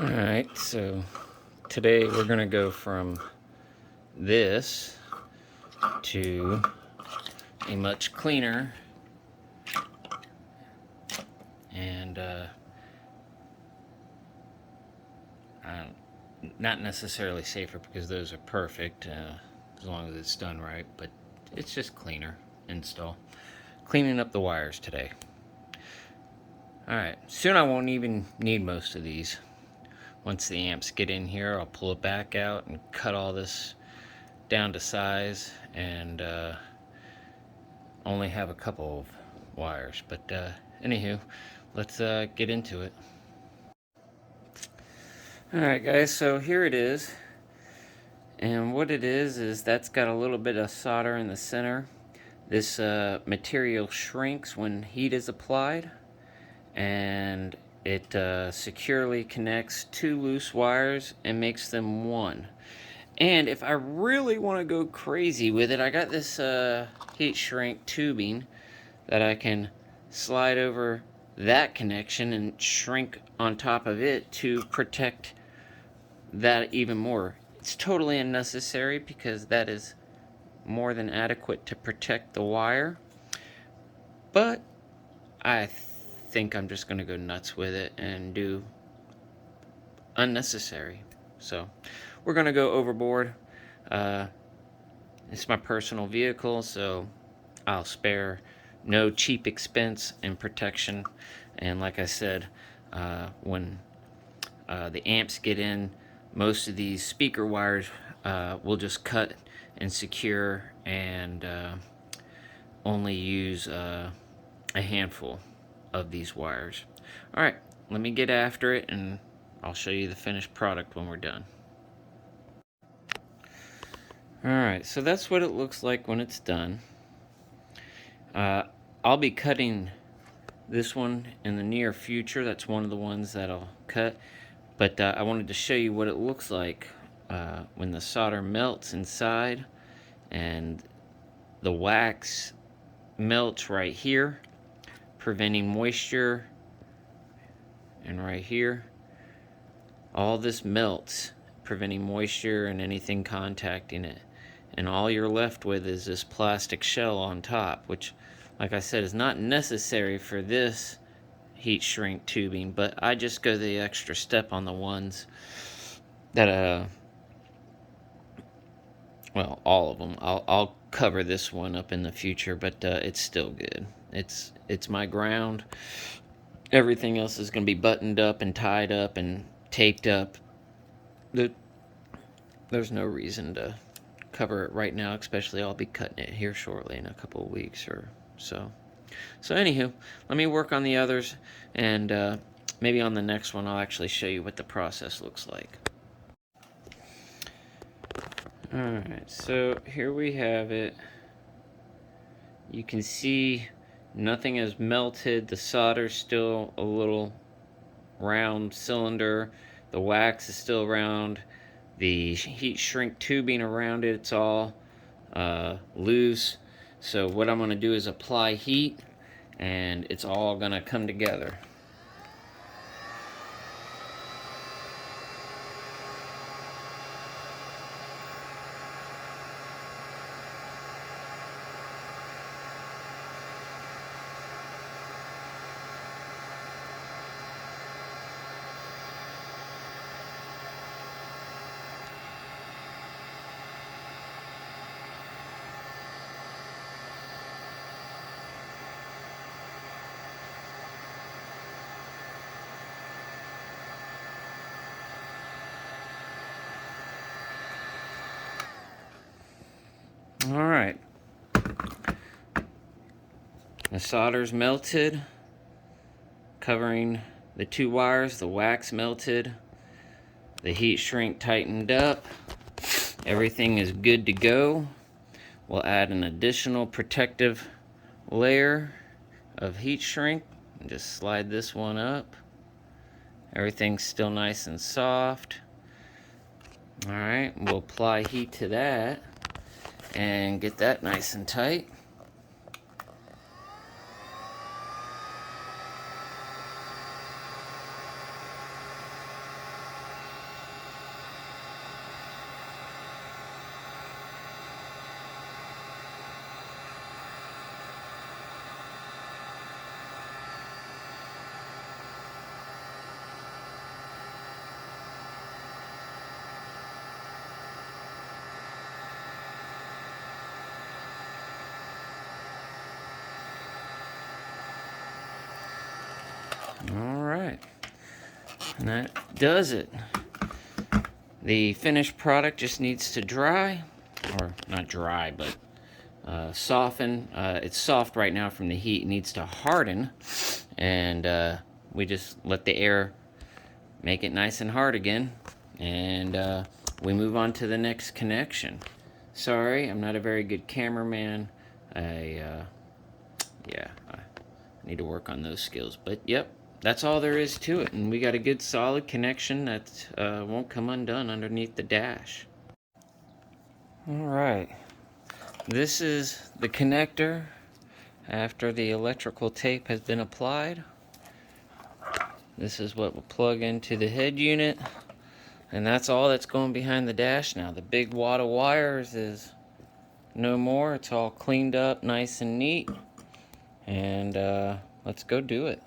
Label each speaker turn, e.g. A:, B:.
A: Alright, so today we're going to go from this to a much cleaner and not necessarily safer, because those are perfect as long as it's done right, but it's just cleaner install. Cleaning up the wires today. Alright, soon I won't even need most of these. Once the amps get in here, I'll pull it back out and cut all this down to size and only have a couple of wires. But anywho, let's get into it. Alright guys, so here it is. And what it is that's got a little bit of solder in the center. This material shrinks when heat is applied, and it securely connects two loose wires and makes them one. And if I really want to go crazy with it, I got this heat shrink tubing that I can slide over that connection and shrink on top of it to protect that even more. It's totally unnecessary because that is more than adequate to protect the wire, but I think I'm just going to go nuts with it and do unnecessary. So we're going to go overboard. It's my personal vehicle, so I'll spare no cheap expense and protection. And like I said, when the amps get in, most of these speaker wires we'll just cut and secure and only use a handful of these wires. Alright, let me get after it and I'll show you the finished product when we're done. Alright, so that's what it looks like when it's done. I'll be cutting this one in the near future. That's one of the ones that I'll cut. But I wanted to show you what it looks like when the solder melts inside and the wax melts right here, preventing moisture, and right here. All this melts, preventing moisture and anything contacting it. And all you're left with is this plastic shell on top, which, like I said, is not necessary for this heat shrink tubing, but I just go the extra step on the ones that well, all of them. I'll cover this one up in the future, but it's still good. It's my ground. Everything else is going to be buttoned up and tied up and taped up. There's no reason to cover it right now, especially I'll be cutting it here shortly in a couple of weeks or so. So anywho, let me work on the others, and maybe on the next one I'll actually show you what the process looks like. Alright, so here we have it. You can see nothing has melted. The solder's still a little round cylinder. The wax is still round. The heat shrink tubing around it, it's all loose. So what I'm going to do is apply heat, and it's all going to come together. Alright, the solder's melted, covering the two wires. The wax melted, the heat shrink tightened up, everything is good to go. We'll add an additional protective layer of heat shrink and just slide this one up. Everything's still nice and soft. Alright, we'll apply heat to that and get that nice and tight. And that does it. The finished product just needs to dry, or not dry, but soften. It's soft right now from the heat. It needs to harden, and we just let the air make it nice and hard again, and we move on to the next connection. Sorry, I'm not a very good cameraman. I need to work on those skills, but yep, that's all there is to it, and we got a good solid connection that won't come undone underneath the dash. Alright, this is the connector after the electrical tape has been applied. This is what will plug into the head unit, and that's all that's going behind the dash now. The big wad of wires is no more. It's all cleaned up nice and neat, and let's go do it.